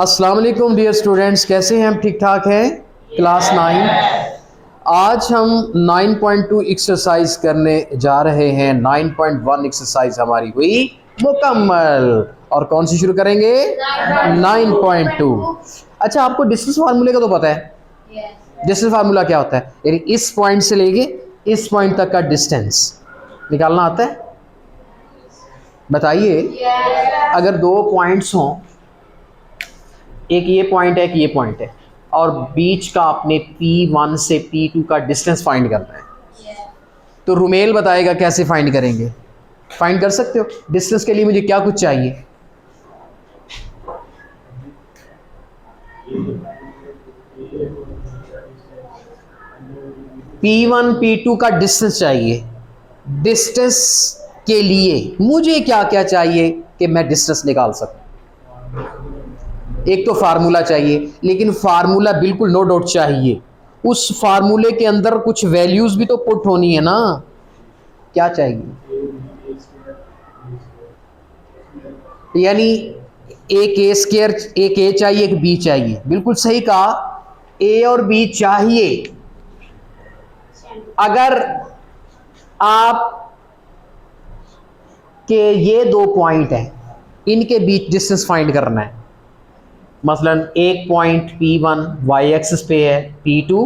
अस्सलाम वालेकुम dear students, कैसे हैं हम? ठीक ठाक हैं। क्लास 9 आज हम 9.2 एक्सरसाइज करने जा रहे हैं। 9.1 एक्सरसाइज हमारी हुई मुकम्मल और कौन सी शुरू करेंगे? 9.2। अच्छा, आपको डिस्टेंस फार्मूले का तो पता है। डिस्टेंस फार्मूला क्या होता है? यानी इस पॉइंट से लेके इस पॉइंट तक का डिस्टेंस निकालना आता है। बताइए, अगर दो पॉइंट्स हों, एक ये पॉइंट है, एक ये पॉइंट है, और बीच का आपने P1 से P2 का डिस्टेंस फाइंड करना है, तो रुमेल बताएगा कैसे फाइंड करेंगे। फाइंड कर सकते हो? डिस्टेंस के लिए मुझे क्या कुछ चाहिए? P1 P2 का डिस्टेंस चाहिए। डिस्टेंस के लिए मुझे क्या क्या चाहिए कि मैं डिस्टेंस निकाल सकूं? एक तो फार्मूला चाहिए, लेकिन फार्मूला बिल्कुल नो डाउट चाहिए। उस फार्मूले के अंदर कुछ वैल्यूज भी तो पुट होनी है ना। क्या चाहिए? यानी एक ए स्क्वायर, एक ए चाहिए, एक बी चाहिए। बिल्कुल सही कहा, ए और बी चाहिए। अगर आप के ये दो पॉइंट हैं, इनके बीच डिस्टेंस फाइंड करना है। मसलन एक पॉइंट P1 वाई एक्सिस पे है, P2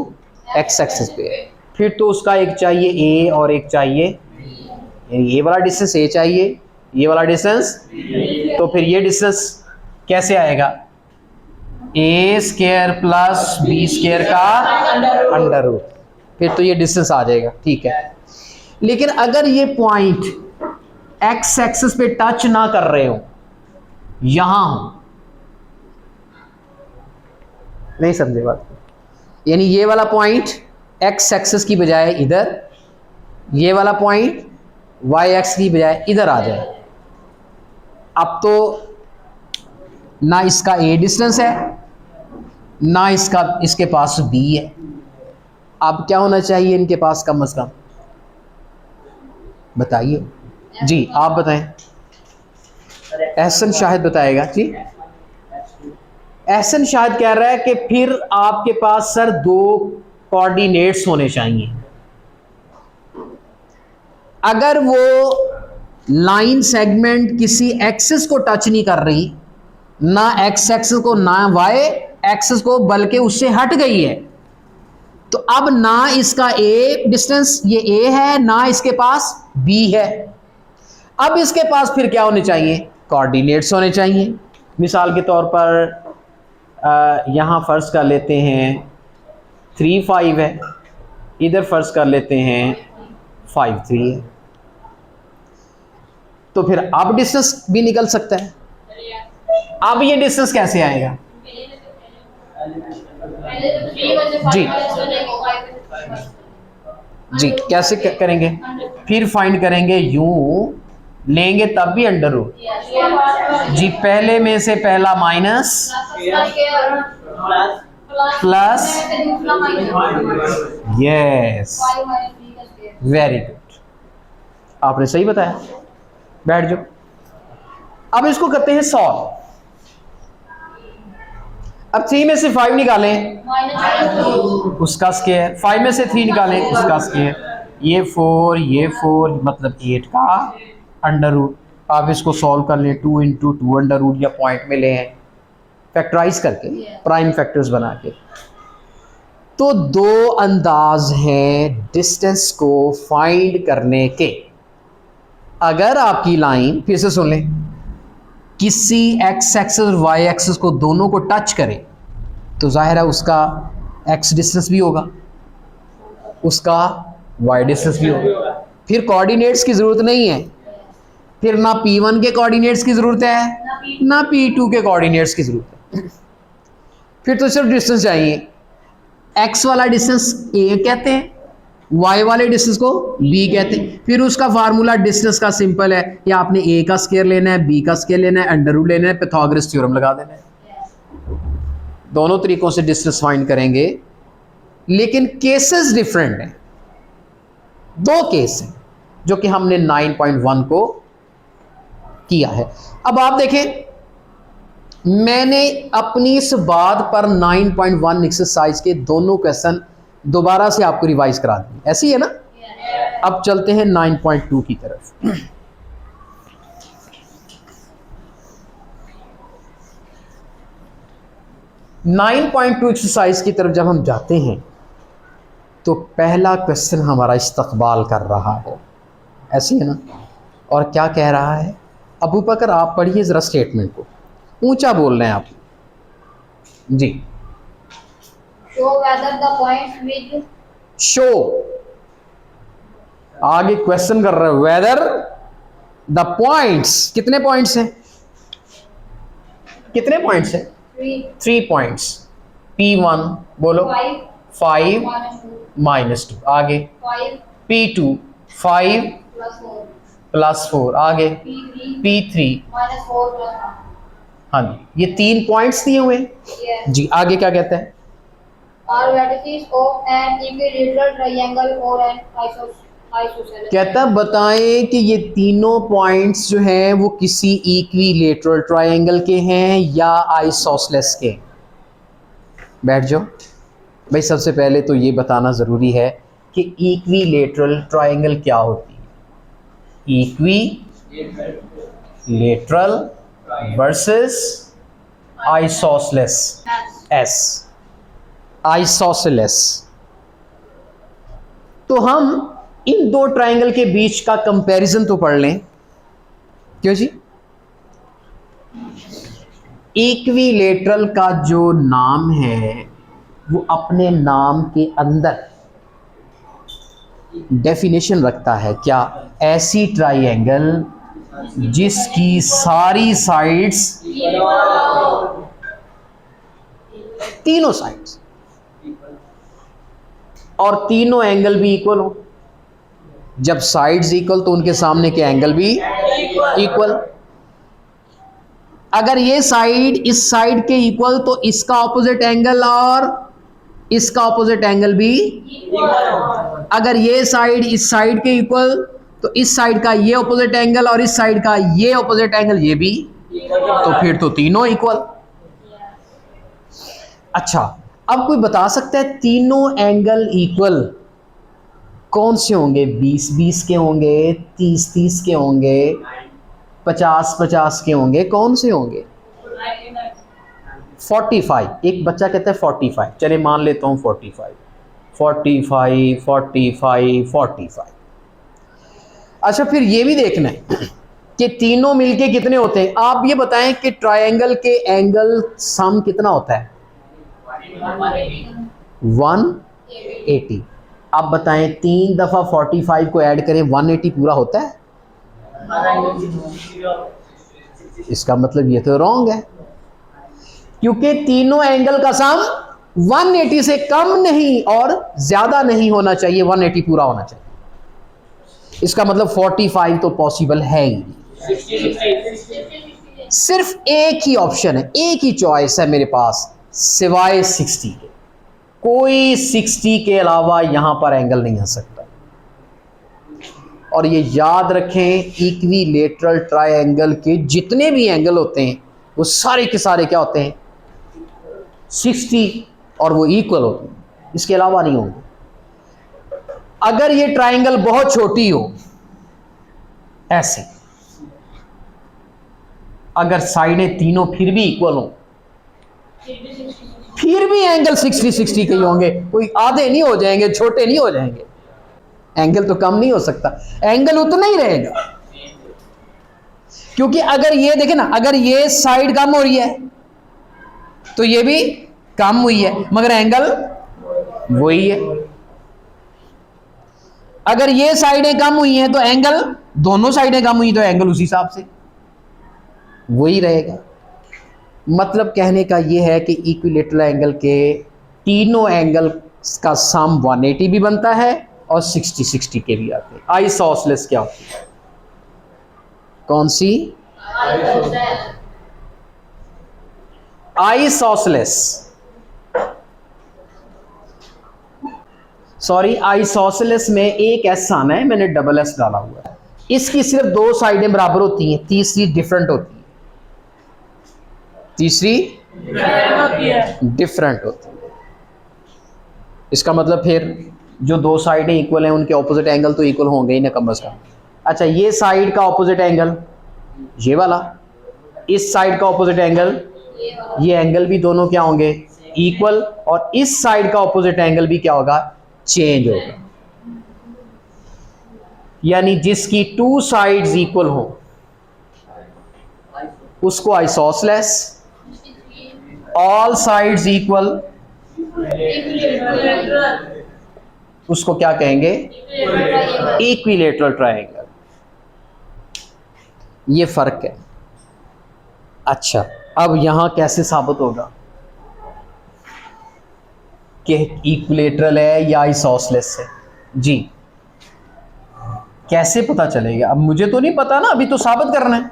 एक्स एक्सिस पे है, फिर तो उसका एक चाहिए ए और एक चाहिए, ये वाला डिस्टेंस ए चाहिए, ये वाला डिस्टेंस, तो फिर ये डिस्टेंस कैसे आएगा? ए स्क्वायर प्लस बी स्क्वायर का अंडर रूट। फिर तो ये डिस्टेंस आ जाएगा, ठीक है। लेकिन अगर ये पॉइंट एक्स एक्सिस पे टच ना कर रहे हो, यहां हो, नहीं समझे बात को? यानी ये वाला पॉइंट एक्स एक्सिस की बजाय इधर, ये वाला पॉइंट वाई एक्स की बजाय इधर आ जाए। अब तो ना इसका ए डिस्टेंस है, ना इसके पास बी है। अब क्या होना चाहिए इनके पास कम से कम? बताइए जी, आप बताएं। एहसन शाहिद बताएगा जी। एहसन शाहिद कह रहा है कि फिर आपके पास सर दो कोऑर्डिनेट्स होने चाहिए। अगर वो लाइन सेगमेंट किसी एक्सिस को टच नहीं कर रही, ना एक्स एक्सिस को ना वाई एक्सिस को, बल्कि उससे हट गई है, तो अब ना इसका ए डिस्टेंस, ये ए है, ना इसके पास बी है। अब इसके पास फिर क्या होने चाहिए? कोऑर्डिनेट्स होने चाहिए। मिसाल के तौर पर यहाँ फर्ज कर लेते हैं 3 5 है, इधर फर्ज कर लेते हैं 5 3 है, तो फिर अब डिस्टेंस भी निकल सकता है। अब ये डिस्टेंस कैसे आएगा जी? जी कैसे करेंगे? फिर फाइंड करेंगे, यूं लेंगे तब भी अंडर रूट जी। पहले में से पहला minus plus, yes, very good, आपने सही बताया। बैठ जाओ। अब इसको करते हैं सॉल्व। अब 3 में से 5 निकालें, उसका स्क्वायर, 5 में से 3 निकालें, उसका स्क्वायर, ये 4 मतलब 8 का अंडर रूट। आप इसको सॉल्व कर लें, 2 इंटू 2 अंडर रूट, या पॉइंट में ले हैं फैक्टराइज करके, प्राइम फैक्टर्स बना के। तो दो अंदाज हैं डिस्टेंस को फाइंड करने के। अगर आपकी लाइन, फिर से सुन लें, किसी एक्स एक्सिस और वाई एक्सिस को दोनों को टच करे, तो जाहिर है उसका एक्स डिस्टेंस भी होगा, उसका वाई डिस्टेंस भी होगा। फिर कोऑर्डिनेट्स की ज़रूरत नहीं है, फिर ना P1 के कोऑर्डिनेट्स की ज़रूरत है, ना P2 के कोऑर्डिनेट्स की ज़रूरत है। फिर तो सिर्फ डिस्टेंस चाहिए। एक्स वाला डिस्टेंस ए कहते हैं, वाई वाले डिस्टेंस को बी कहते हैं। फिर उसका फार्मूला डिस्टेंस का सिंपल है, या आपने ए का स्क्वायर लेना है, बी का स्क्वायर लेना है, अंडर रूट लेना है, पाइथागोरस थ्योरम लगा देना है। दोनों तरीकों से डिस्टेंस फाइंड करेंगे, लेकिन केसेस डिफरेंट हैं। दो केस हैं जो कि हमने 9.1 को किया है। अब आप देखें, मैंने अपनी इस बात पर 9.1 एक्सरसाइज के दोनों क्वेश्चन दोबारा से आपको रिवाइज करा दिए, ऐसी है ना। अब चलते हैं 9.2 की तरफ। 9.2 एक्सरसाइज की तरफ जब हम जाते हैं तो पहला क्वेश्चन हमारा इस्तकबाल कर रहा है, ऐसी है ना। और क्या कह रहा है, अबू बकर आप पढ़िए ज़रा स्टेटमेंट को, ऊंचा बोल रहे हैं आप जी। Show whether the points with, show आगे क्वेश्चन कर रहे हैं, वेदर द पॉइंट्स, कितने पॉइंट्स हैं, कितने पॉइंट्स हैं, 3 पॉइंट्स, P1 बोलो 5 -2, आगे P2 5 +4, आगे P3 -4 हाँ जी, ये 3 पॉइंट्स दिए हुए हैं जी। आगे क्या कहते हैं, are vertices of an equilateral triangle or an isosceles। कहता है बताएं कि ये तीनों पॉइंट्स जो हैं वो किसी इक्विलेटरल ट्रायंगल के हैं या आइसोसेलेस के। बैठ जाओ भाई, सबसे पहले तो ये बताना ज़रूरी है कि इक्विलेटरल ट्रायंगल क्या होती है। Equilateral versus isosceles, S isosceles. तो हम इन दो ट्रायंगल के बीच का कंपैरिजन तो पढ़ लें, क्यों जी। इक्विलेटरल का जो नाम है वो अपने नाम के अंदर डेफिनेशन रखता है, क्या, ऐसी ट्रायंगल जिसकी सारी साइड्स, तीनों साइड्स और तीनों एंगल भी इक्वल हो। जब साइड्स इक्वल तो उनके सामने के एंगल भी इक्वल। अगर ये साइड इस साइड के इक्वल तो इसका ऑपोजिट एंगल और इसका ऑपोजिट एंगल भी। अगर ये साइड इस साइड के इक्वल तो इस साइड का ये ऑपोजिट एंगल और इस साइड का ये ऑपोजिट एंगल ये भी, तो फिर तो तीनों इक्वल। अच्छा, अब कोई बता सकता है तीनों एंगल इक्वल कौन से होंगे? 20-20 के होंगे, 30-30 के होंगे, 50-50 के होंगे, कौन से होंगे? 45। एक बच्चा कहता है 45, चले मान लेता हूँ 45, 45, 45, 45। अच्छा, फिर ये भी देखना है कि तीनों मिलके कितने होते हैं। आप ये बताएं कि ट्रायंगल के एंगल सम कितना होता है? 180। आप बताएं 3 दफा 45 को ऐड करें 180 पूरा होता है? इसका मतलब ये तो रॉन्ग है, क्योंकि तीनों एंगल का सम 180 से कम नहीं और ज्यादा नहीं होना चाहिए, 180 पूरा होना चाहिए। इसका मतलब 45 तो पॉसिबल है ही नहीं। सिर्फ एक ही ऑप्शन है, एक ही चॉइस है मेरे पास सिवाय 60 के। कोई 60 के अलावा यहां पर एंगल नहीं आ सकता। और ये याद रखें, इक्विलेटरल ट्रायंगल के जितने भी एंगल होते हैं वो सारे के सारे क्या होते हैं? 60, और वो इक्वल होते हैं, इसके अलावा नहीं होंगे। अगर ये ट्रायंगल बहुत छोटी हो, ऐसे, अगर साइडें तीनों फिर भी इक्वल हो, फिर भी एंगल 60-60 के ही होंगे, कोई आधे नहीं हो जाएंगे, छोटे नहीं हो जाएंगे। एंगल तो कम नहीं हो सकता, एंगल उतना ही रहेगा। क्योंकि अगर ये देखें ना, अगर ये साइड कम हो रही है तो ये भी कम हुई है, मगर एंगल वही है। अगर ये साइडें कम हुई हैं तो एंगल, दोनों साइडें कम हुई तो एंगल उसी हिसाब से वही रहेगा। मतलब कहने का ये है कि इक्विलेटरल एंगल के तीनों एंगल का सम 180 भी बनता है और 60-60 के भी आते हैं। आइसोसेलेस क्या होती है? कौन सी? आइसोसेलेस, सॉरी, आइसोसेलेस में एक एस आना है, मैंने डबल एस डाला हुआ है। इसकी सिर्फ 2 साइडें बराबर होती हैं, तीसरी डिफरेंट होती है। तीसरी डिफरेंट होती है। इसका मतलब फिर जो दो साइडें इक्वल हैं उनके ऑपोजिट एंगल तो इक्वल होंगे ही ना कम से कम। अच्छा, ये साइड का ऑपोजिट एंगल ये वाला, इस साइड का ऑपोजिट एंगल ये एंगल भी दोनों क्या होंगे इक्वल, और इस साइड का ऑपोजिट एंगल भी क्या होगा चेंज होगा। यानी जिसकी टू साइड्स इक्वल हो उसको आइसोसेलेस, ऑल साइड्स इक्वल उसको क्या कहेंगे इक्विलेटरल ट्रायंगल। ये फर्क है। अच्छा, अब यहां कैसे साबित होगा कि इक्विलेटरल है या आइसोसेलेस है? जी, कैसे पता चलेगा? अब मुझे तो नहीं पता ना, अभी तो साबित करना है।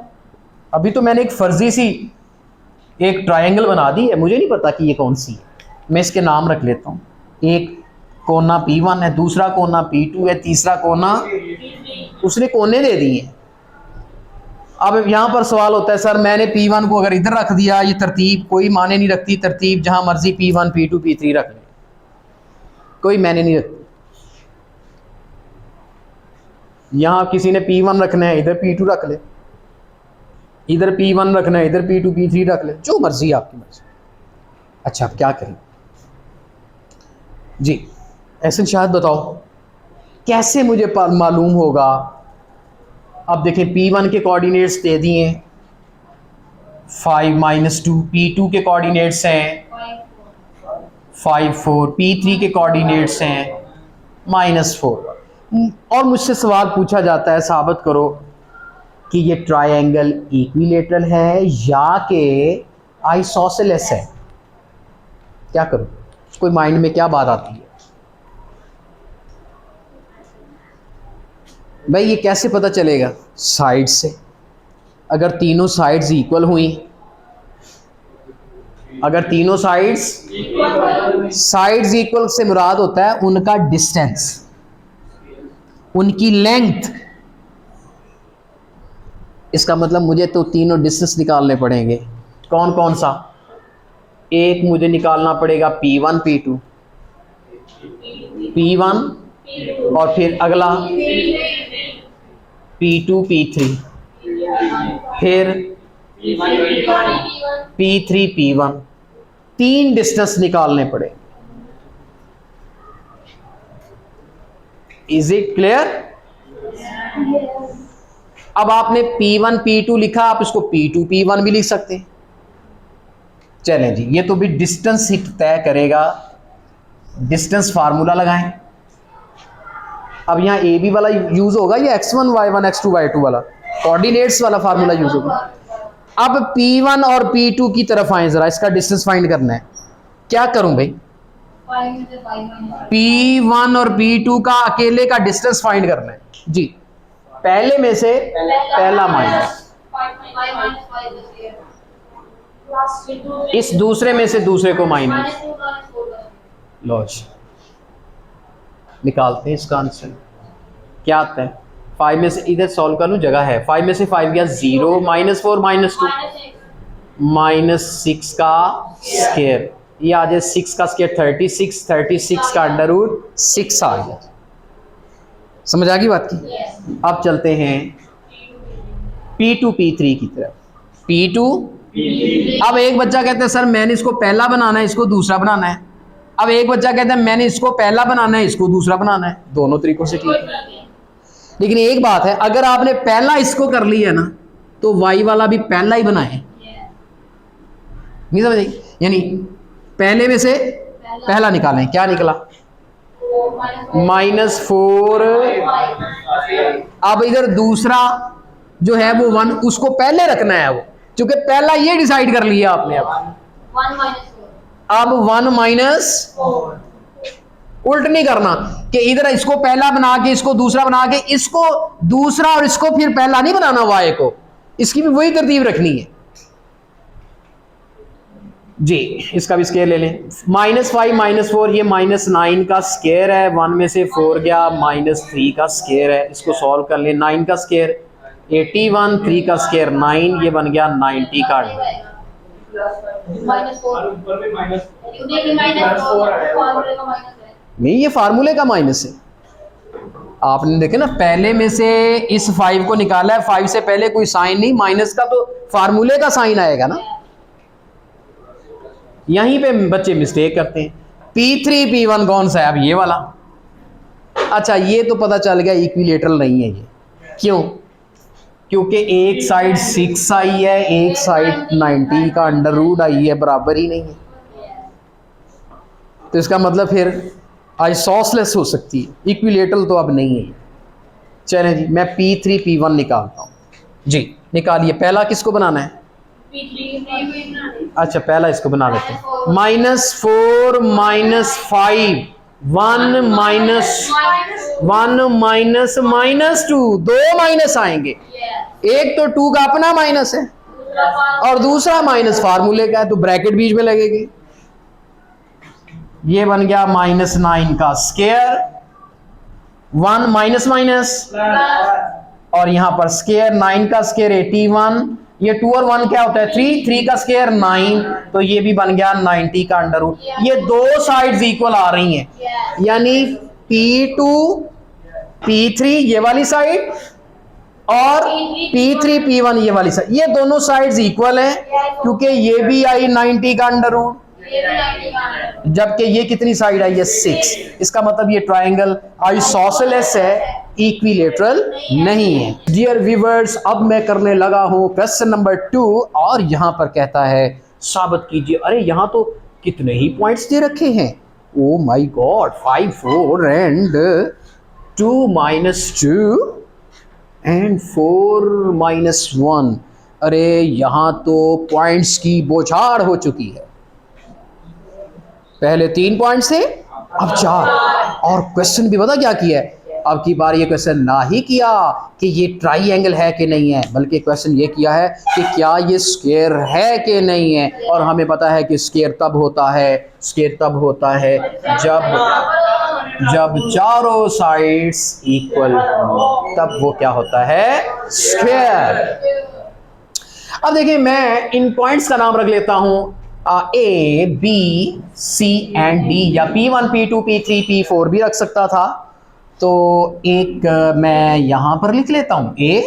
अभी तो मैंने एक फर्जी सी एक ट्रायंगल बना दी है, मुझे नहीं पता कि ये कौन सी है। मैं इसके नाम रख लेता हूँ। एक कोना P1 है, दूसरा कोना P2 है, तीसरा कोना, उसने कोने दे दिए हैं। अब यहाँ पर सवाल होता है सर मैंने P1 को अगर इधर रख दिया, ये तरतीब कोई माने नहीं रखती, तरतीब जहाँ मर्जी P1 P2 P3 रख ले, कोई माने नहीं रखती। यहाँ किसी ने P1 रखना है इधर P2 रख ले, इधर P1 रखना है इधर P2 P3 रख ले, जो मर्जी आपकी मर्जी। अच्छा, अब क्या करें जी? ऐसे शायद बताओ कैसे मुझे मालूम होगा? अब देखें P1 के कोऑर्डिनेट्स दे दिए 5-2, P2 के कोऑर्डिनेट्स हैं 5-4, P3 के कोऑर्डिनेट्स हैं -4। और मुझसे सवाल पूछा जाता है साबित करो कि ये ट्रायंगल इक्विलेटरल है या कि आइसोसेलेस है। क्या करूं? कोई माइंड में क्या बात आती है भाई? ये कैसे पता चलेगा? साइड से। अगर तीनों साइड्स इक्वल हुई, अगर तीनों साइड्स इक्वल से मुराद होता है उनका डिस्टेंस, उनकी लेंथ। इसका मतलब मुझे तो तीनों डिस्टेंस निकालने पड़ेंगे। कौन कौन सा? एक मुझे निकालना पड़ेगा P1 P2, P1 और फिर अगला P2 P3, फिर P3 P1। तीन डिस्टेंस निकालने पड़े। Is it clear? अब आपने P1 P2 लिखा, आप इसको P2 P1 भी लिख सकते हैं। चलें जी, ये तो भी डिस्टेंस ही तय करेगा। डिस्टेंस फार्मूला लगाएं। अब यहाँ ए बी वाला यूज होगा या x1 y1 x2 y2 वाला कोऑर्डिनेट्स वाला फार्मूला यूज होगा। अब P1 और P2 की तरफ आए, जरा इसका डिस्टेंस फाइंड करना है। क्या करूं भाई? P1 और P2 का अकेले का डिस्टेंस फाइंड करना है जी। पहले में से पहला माइनस, इस दूसरे में से दूसरे को माइनस। लो जी, निकालते हैं इसका आंसर। क्या आता है? 5 में से, इधर सॉल्व कर लूं, जगह है। 5 में से 5 गया 0, -4 -2 -6 का स्क्वायर, ये आ जाए 6 का स्क्वायर 36, 36 का √6 आ गया। समझ आ गई बात की? अब चलते हैं P2 P3 की तरफ। P2, अब एक बच्चा कहता है सर मैंने इसको पहला बनाना है, इसको दूसरा बनाना है। अब एक बच्चा कहता है मैंने इसको पहला बनाना है, इसको दूसरा बनाना है। दोनों तरीकों से ठीक है, लेकिन एक बात है, अगर आपने पहला इसको कर लिया ना तो y वाला भी पहला ही बनाए। नहीं समझे? यानी पहले में से पहला निकालें। क्या निकला? -4। अब इधर दूसरा जो है वो 1, उसको पहले रखना है, वो क्योंकि पहला ये डिसाइड कर लिया आपने। अब 1 -4 उल्ट नहीं करना कि इधर इसको पहला बना के इसको दूसरा बना के इसको दूसरा और इसको फिर पहला नहीं बनाना y को, इसकी भी वही तरतीब रखनी है जी। इसका भी स्क्वायर ले लें। -5 -4 ये -9 का स्क्वायर है। 1 में से 4 गया, -3 का स्क्वायर है। इसको सॉल्व कर लें। 9 का स्क्वायर 81, 3 का स्क्वायर 9, ये बन गया 90 का। -4 ऊपर में माइनस नहीं -4 फॉर्मूले का माइनस है। नहीं, ये फार्मूले का माइनस है। आपने देखे ना, पहले में से इस 5 को निकाला है, 5 से पहले कोई साइन नहीं, माइनस का तो फार्मूले का साइन आएगा ना। यहीं पे बच्चे मिस्टेक करते हैं। P3 P1 कौन सा है? अब ये वाला। अच्छा, ये तो पता चल गया इक्विलेटरल नहीं है ये। क्यों? क्योंकि एक साइड 6 आई है, एक साइड 90 का अंडर रूट आई है, बराबर ही नहीं है। तो इसका मतलब फिर आइसोसेलेस हो सकती है, इक्विलेटरल तो अब नहीं है। चलें जी, मैं P3 P1 निकालता हूँ जी। निकालिए। पहला किसको बनाना है? अच्छा, पहला इसको बना लेते हैं। -4 -5 1 -2, दो माइनस आएंगे। एक तो 2 का अपना माइनस है और दूसरा माइनस फार्मूले का है, तो ब्रैकेट बीच में लगेगी। ये बन गया -9 का स्क्वायर, 1 माइनस और यहां पर स्क्वायर, 9 का स्क्वायर 81, ये 2 और 1 क्या होता है? 3 का स्क्वायर 9, तो ये भी बन गया 90 का अंडर रूट। ये दो साइड्स इक्वल आ रही हैं, यानी P2 P3 ये वाली साइड और P3 P1 ये वाली साइड, ये दोनों साइड्स इक्वल हैं, क्योंकि ये भी आई 90 का अंडर रूट, जबकि ये कितनी साइड आई है? 6। इसका मतलब ये ट्रायंगल आइसोसेलेस है, इक्विलेटरल नहीं है। डियर व्यूअर्स, अब मैं करने लगा हूं क्वेश्चन नंबर 2, और यहां पर कहता है साबित कीजिए। अरे यहां तो कितने ही पॉइंट्स दे रखे हैं। Oh my God, 5 4 and 2 -2 and 4 -1। अरे यहां तो पॉइंट्स की बौछार हो चुकी है। पहले 3 पॉइंट्स थे, अब 4। और क्वेश्चन भी पता क्या किया है? अब की बार ये क्वेश्चन ना ही किया कि ये ट्राइंगल है कि नहीं है, बल्कि क्वेश्चन ये किया है कि क्या ये स्क्वायर है कि नहीं है। और हमें पता है कि स्क्वायर तब होता है जब चारों साइड्स इक्वल हो, तब वो क्या होता है? स्क्वायर। अब देखिए, मैं इन पॉइंट्स का नाम रख लेता हूं A, B, C and D, या P1 P2 P3 P4 भी रख सकता था। तो एक मैं यहां पर लिख लेता हूं A,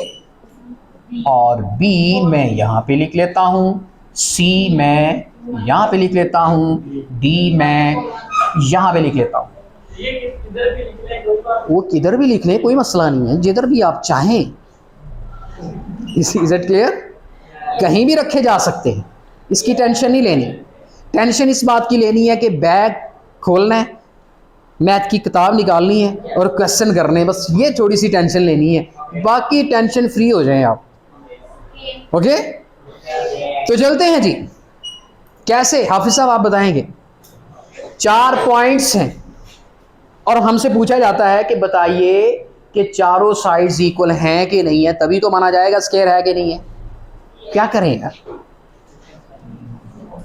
और B मैं यहां पे लिख लेता हूं, C मैं यहां पे लिख लेता हूं, D मैं यहां पे लिख लेता हूं। वो किधर भी लिख लें, कोई मसला नहीं है, जिधर भी आप चाहें। Is it clear? कहीं भी रखे जा सकते हैं, इसकी टेंशन नहीं लेनी। टेंशन इस बात की लेनी है कि बैग खोलना है, मैथ की किताब निकालनी है और क्वेश्चन करने हैं, बस ये थोड़ी सी टेंशन लेनी है, बाकी टेंशन फ्री हो जाएं आप। ओके, तो चलते हैं जी। कैसे हाफिज साहब आप बताएंगे? 4 पॉइंट्स हैं और हमसे पूछा जाता है कि बताइए कि चारों साइड्स इक्वल हैं कि नहीं है, तभी तो माना जाएगा स्क्वायर है कि नहीं है। क्या करें यार,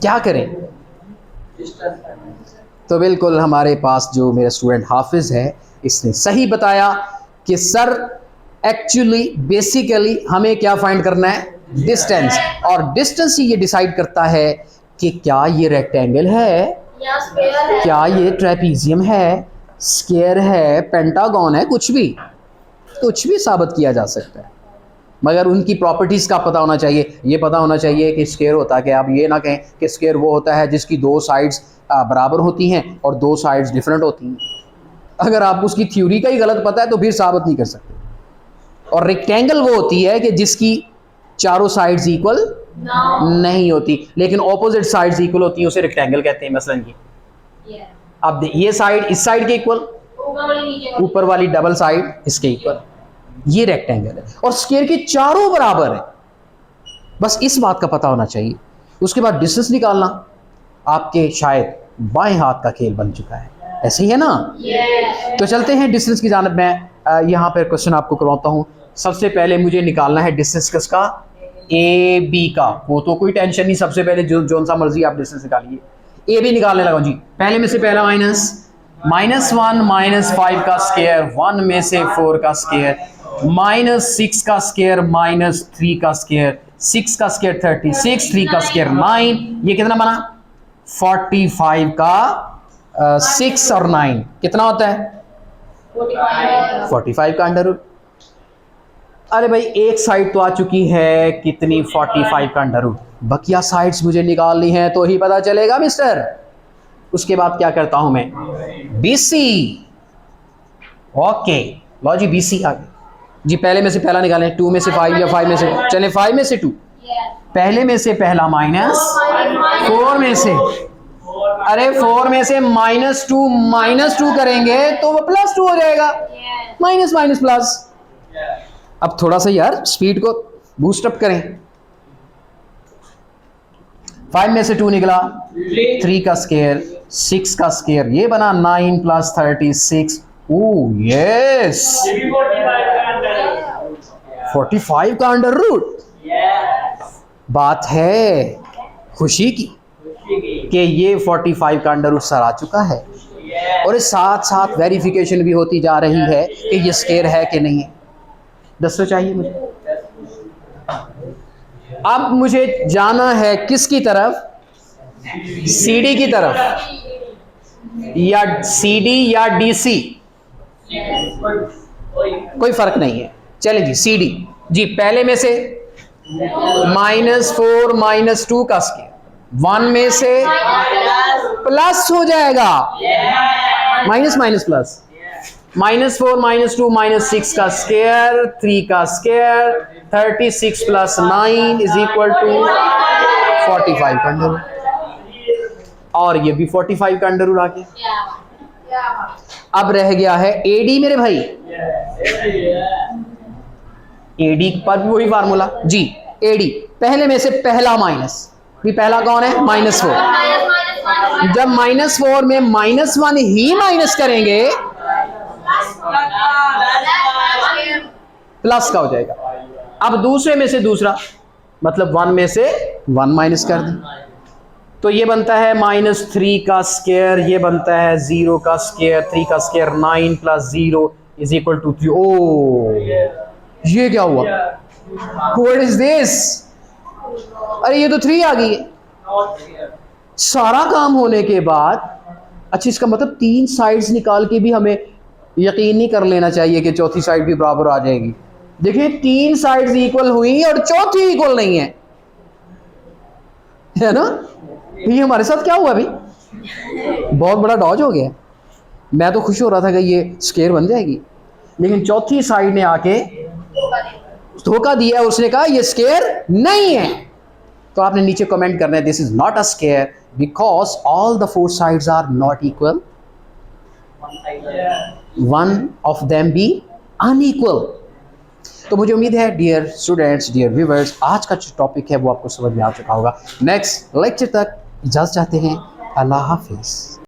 क्या करें? तो बिल्कुल हमारे पास जो मेरा स्टूडेंट हाफिज है, इसने सही बताया कि सर एक्चुअली बेसिकली हमें क्या फाइंड करना है? डिस्टेंस। और डिस्टेंस ही ये डिसाइड करता है कि क्या ये रेक्टेंगल है, क्या ये ट्रेपीजियम है, स्क्वायर है, पेंटागन है, कुछ भी साबित किया जा सकता है। मगर उनकी प्रॉपर्टीज़ का पता होना चाहिए। ये पता होना चाहिए कि स्क्वायर होता है, कि आप ये ना कहें कि स्क्वायर वो होता है जिसकी 2 साइड्स बराबर होती हैं और 2 साइड्स डिफरेंट होती हैं। अगर आप उसकी थ्योरी का ही गलत पता है तो फिर साबित नहीं कर सकते। और रेक्टेंगल वो होती है कि जिसकी चारों साइड्स इक्वल नहीं होती, लेकिन ऑपोजिट साइड्स इक्वल होती हैं, उसे रेक्टेंगल कहते हैं। मसलन ये अब ये साइड इस साइड के इक्वल, ऊपर वाली डबल साइड इसके इक्वल, ये रेक्टेंगल है। और स्क्वायर के चारों बराबर है, बस इस बात का पता होना चाहिए। उसके बाद डिस्टेंस निकालना आपके शायद बाएं हाथ का खेल बन चुका है, ऐसे ही है ना? तो चलते हैं डिस्टेंस की जानिब। मैं यहाँ पर क्वेश्चन आपको करवाता हूँ। सबसे पहले मुझे निकालना है डिस्टेंस किसका? ए बी का। वो तो कोई टेंशन नहीं, सबसे पहले जो सा मर्जी आप डिस्टेंस निकालिए। ए बी निकालने लगा जी। पहले में से पहला -1 -5 का स्क्वायर, 1 में से 4 का स्क्वायर, -6 का स्क्वायर, -3 का स्क्वायर, 6 का स्क्वायर 36, 3 का स्क्वायर 9, ये कितना बना 45 का 6 और 9 कितना होता है 45 का अंडर रूट। अरे भाई एक साइड तो आ चुकी है कितनी 45 का अंडर रूट, बकिया साइड्स मुझे निकालनी है तो ही पता चलेगा मिस्टर। उसके बाद क्या करता हूं मैं BC, ओके लो जी BC आ गया जी। पहले में से पहला निकालें 2 में से 5 या 5 में से, चले 5 में से 2, पहले में से पहला माइनस 4 में से, अरे 4 में से -2 करेंगे तो वो +2 हो जाएगा, माइनस माइनस प्लस। अब थोड़ा सा यार स्पीड को बूस्ट अप करें। 5 में से 2 निकला, 3 का स्क्वायर 6 का स्क्वायर ये बना 9 + 36, ओह यस 45 का अंडर रूट। बात है खुशी की कि ये 45 का अंडर रूट सर आ चुका है, और इस साथ साथ वेरिफिकेशन भी होती जा रही है कि ये स्क्वायर है कि नहीं है। 10 चाहिए मुझे। अब मुझे जाना है किसकी तरफ, CD की तरफ, या CD या DC, कोई फर्क नहीं है। चलें जी CD जी, पहले में से -4 -2 का स्क्वायर, 1 में से प्लस हो जाएगा, माइनस माइनस प्लस, -4 -2 -6 का स्क्वायर 3 का स्क्वायर 36 + 9 = 45 का अंडर रूट, और ये भी 45 का अंडर रूट आ गया। अब रह गया है AD मेरे भाई, AD पर भी वही फार्मूला जी। AD पहले में से पहला माइनस, भी पहला कौन है -4, जब -4 में -1 ही माइनस करेंगे प्लस का हो जाएगा। अब दूसरे में से दूसरा, मतलब 1 में से 1 माइनस कर दें तो ये बनता है -3 का स्क्वायर, ये बनता है 0 का स्क्वायर, 3 का स्क्वायर 9 + 0 = 3। ओ ये क्या हुआ, व्हाट इज दिस, अरे ये तो 3 आ गई है। सारा काम होने के बाद, अच्छा इसका मतलब 3 साइड्स निकाल के भी हमें यकीन नहीं कर लेना चाहिए कि चौथी साइड भी बराबर आ जाएगी। देखिए 3 साइड्स इक्वल हुई और चौथी इक्वल नहीं है ना। ये हमारे साथ क्या हुआ भाई, बहुत बड़ा डॉज हो गया। मैं तो खुश हो रहा था कि ये स्क्वायर बन जाएगी, लेकिन चौथी साइड ने आके धोखा दिया, उसने कहा ये स्क्वायर नहीं है। तो आपने नीचे कमेंट करना है this is not a square because all the 4 sides are not equal, one of them be unequal। तो मुझे उम्मीद है डियर स्टूडेंट्स, डियर व्यूअर्स, आज का जो टॉपिक है वो आपको समझ में आ चुका होगा। नेक्स्ट लेक्चर तक इजाज़त चाहते हैं, अल्लाह हाफिज़।